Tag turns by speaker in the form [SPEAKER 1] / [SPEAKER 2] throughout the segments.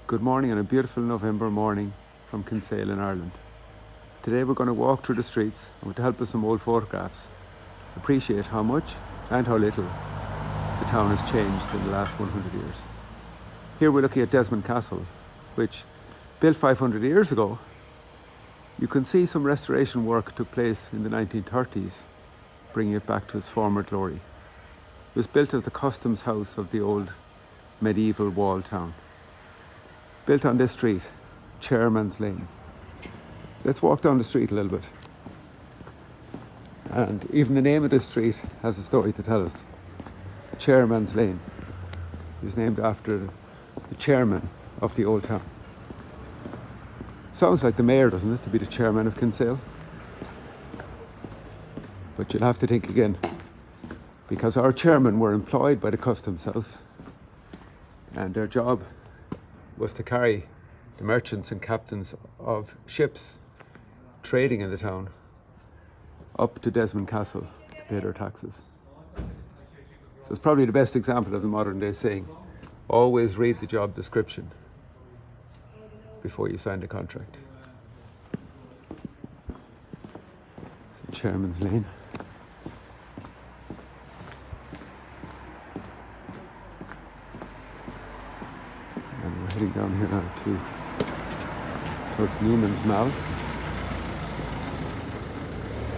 [SPEAKER 1] Good morning on a beautiful November morning from Kinsale in Ireland. Today we're going to walk through the streets and with the help of some old photographs, appreciate how much and how little the town has changed in the last 100 years. Here we're looking at Desmond Castle, which, built 500 years ago, you can see some restoration work took place in the 1930s, bringing it back to its former glory. It was built as the customs house of the old medieval walled town. Built on this street, Chairman's Lane. Let's walk down the street a little bit. And even the name of this street has a story to tell us. Chairman's Lane is named after the chairman of the old town. Sounds like the mayor, doesn't it, to be the chairman of Kinsale? But you'll have to think again, because our chairmen were employed by the customs house and their job was to carry the merchants and captains of ships trading in the town up to Desmond Castle to pay their taxes. So it's probably the best example of the modern day saying, always read the job description before you sign the contract. So Chairman's Lane. And we're heading down here now towards Newman's Mall,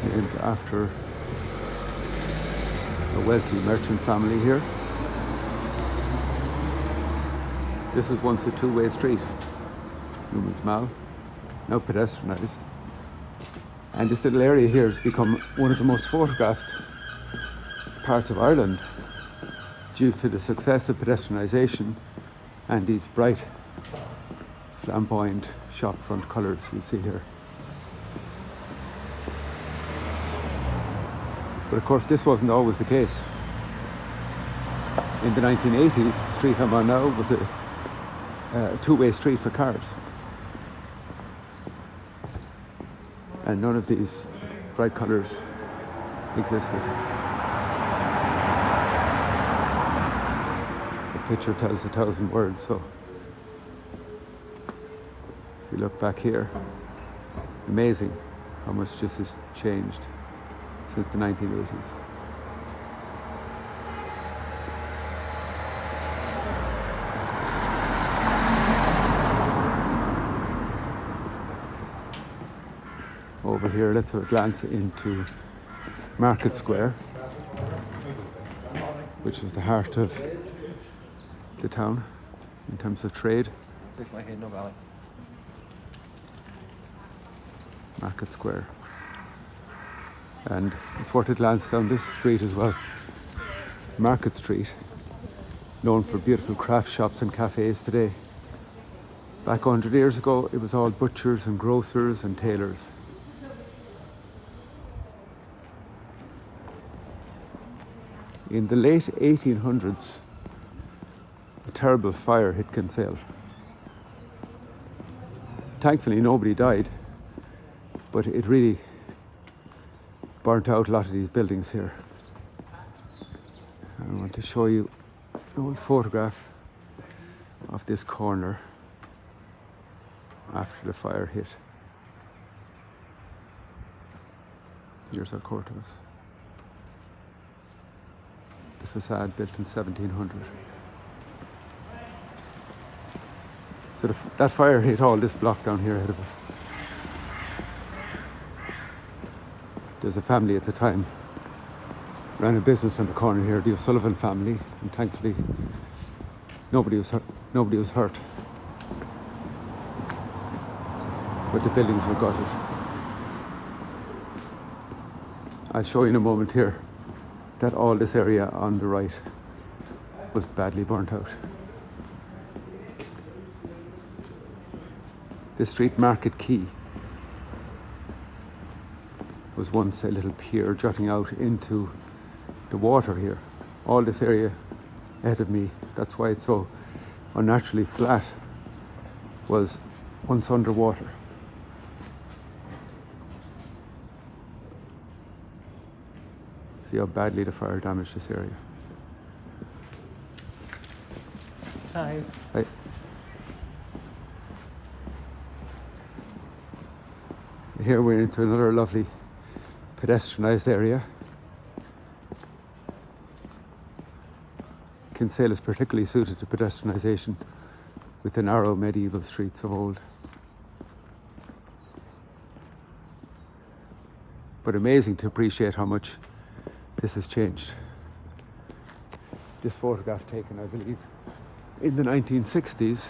[SPEAKER 1] named after a wealthy merchant family here. This was once a two-way street, Newman's Mall, now pedestrianised. And this little area here has become one of the most photographed parts of Ireland due to the success of pedestrianisation and these bright, flamboyant shopfront colours you see here. But of course this wasn't always the case. In the 1980s, the street I'm on now was a two-way street for cars. And none of these bright colours existed. The picture tells 1,000 words, so if you look back here, amazing how much this has changed since the 1980s. Over here, let's have a glance into Market Square, which is the heart of the town in terms of trade. Market Square. And it's worth a glance down this street as well. Market Street, known for beautiful craft shops and cafes today. Back 100 years ago, it was all butchers and grocers and tailors. In the late 1800s, a terrible fire hit Kinsale. Thankfully, nobody died, but it really burnt out a lot of these buildings here. I want to show you an old photograph of this corner after the fire hit. Here's our courthouse. The facade built in 1700. So that fire hit all this block down here ahead of us. There's a family at the time ran a business on the corner here, the O'Sullivan family, and thankfully nobody was hurt. But the buildings were gutted. I'll show you in a moment here that all this area on the right was badly burnt out. This street, Market Quay, was once a little pier jutting out into the water here. All this area ahead of me, that's why it's so unnaturally flat, was once underwater. See how badly the fire damaged this area.
[SPEAKER 2] Hi.
[SPEAKER 1] Hi. Here we're into another lovely pedestrianised area. Kinsale is particularly suited to pedestrianisation with the narrow medieval streets of old. But amazing to appreciate how much this has changed. This photograph taken, I believe, in the 1960s.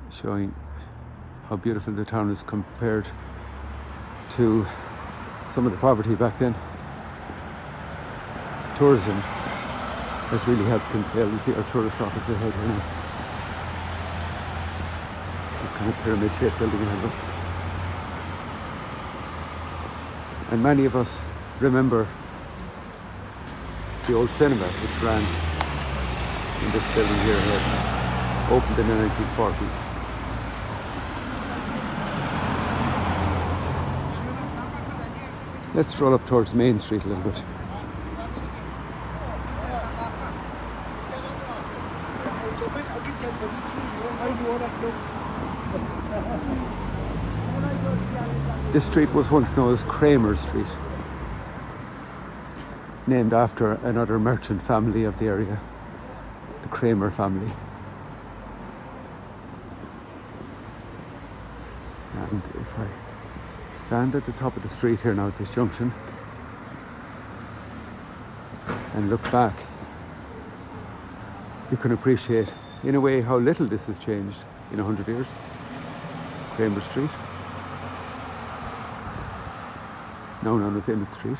[SPEAKER 1] Showing how beautiful the town is compared to some of the poverty back then. Tourism has really helped Kinsale. You see our tourist office ahead here now. This kind of pyramid-shaped building ahead of us. And many of us remember the old cinema which ran in this building here, opened in the 1940s. Let's stroll up towards Main Street a little bit. This street was once known as Kramer Street, named after another merchant family of the area, the Kramer family. And if I stand at the top of the street here now at this junction and look back, you can appreciate in a way how little this has changed in 100 years. Kramer Street, now known as Emmett Street.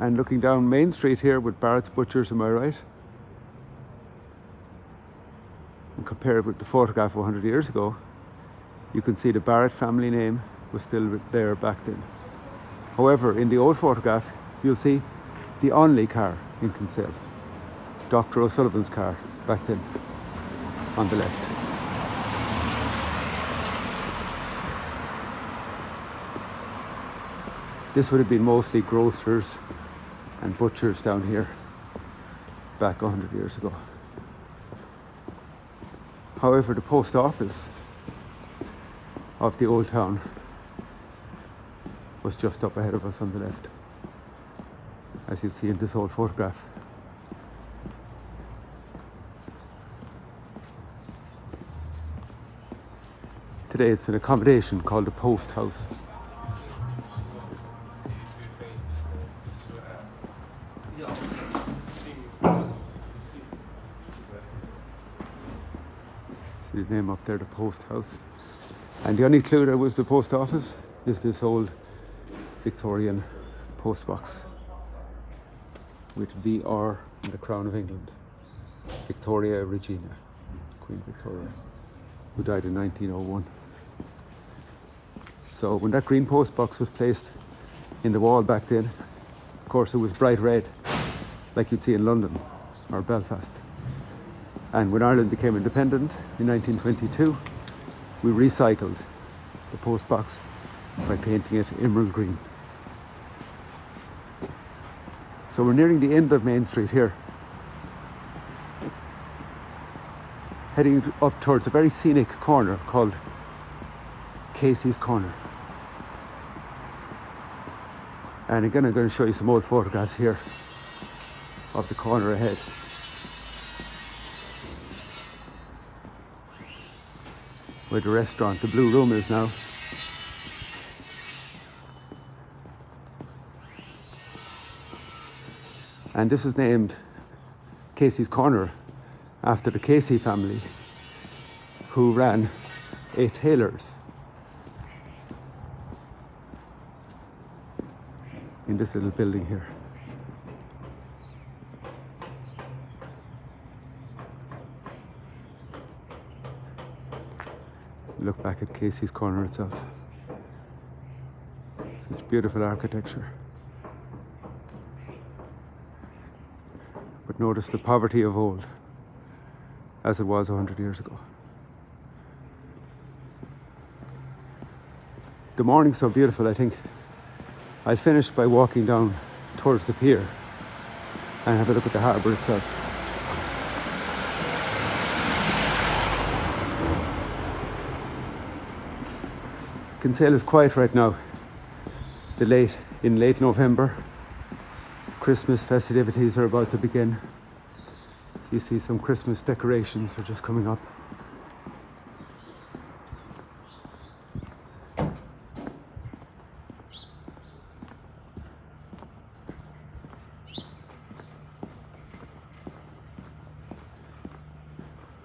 [SPEAKER 1] And looking down Main Street here with Barrett's Butchers to my right, and compare it with the photograph of 100 years ago, you can see the Barrett family name was still there back then. However, in the old photograph, you'll see the only car in Kinsale, Dr. O'Sullivan's car back then, on the left. This would have been mostly grocers and butchers down here back 100 years ago. However, the post office of the old town was just up ahead of us on the left, as you'll see in this old photograph. Today it's an accommodation called the Post House. See the name up there, the Post House. And the only clue that was the post office is this old Victorian post box with VR and the Crown of England. Victoria Regina, Queen Victoria, who died in 1901. So when that green post box was placed in the wall back then, of course it was bright red, like you'd see in London or Belfast. And when Ireland became independent in 1922, we recycled the post box by painting it emerald green. So we're nearing the end of Main Street here, heading up towards a very scenic corner called Casey's Corner. And again, I'm going to show you some old photographs here of the corner ahead. Where the restaurant, the Blue Room, is now. And this is named Casey's Corner after the Casey family, who ran a tailor's in this little building here. Look back at Casey's Corner itself. Such beautiful architecture. But notice the poverty of old, as it was 100 years ago. The morning's so beautiful, I think I'll finish by walking down towards the pier and have a look at the harbour itself. Kinsale is quiet right now. In late November, Christmas festivities are about to begin. So you see some Christmas decorations are just coming up.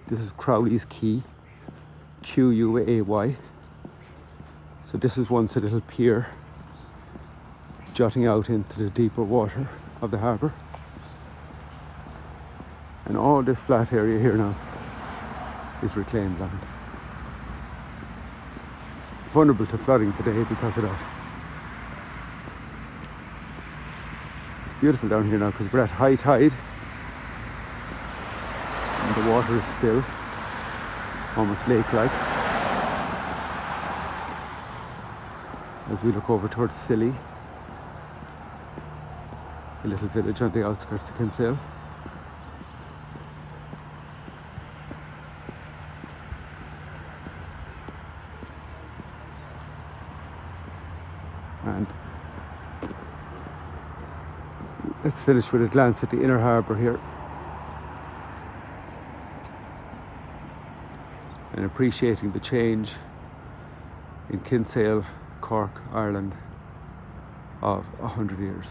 [SPEAKER 1] This is Crowley's Quay, Quay. So this is once a little pier jutting out into the deeper water of the harbour. And all this flat area here now is reclaimed land. Vulnerable to flooding today because of that. It's beautiful down here now because we're at high tide. And the water is still, almost lake-like. As we look over towards Scilly, a little village on the outskirts of Kinsale. And let's finish with a glance at the inner harbour here. And appreciating the change in Kinsale, Cork, Ireland of 100 years.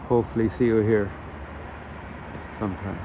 [SPEAKER 1] Hopefully see you here sometime.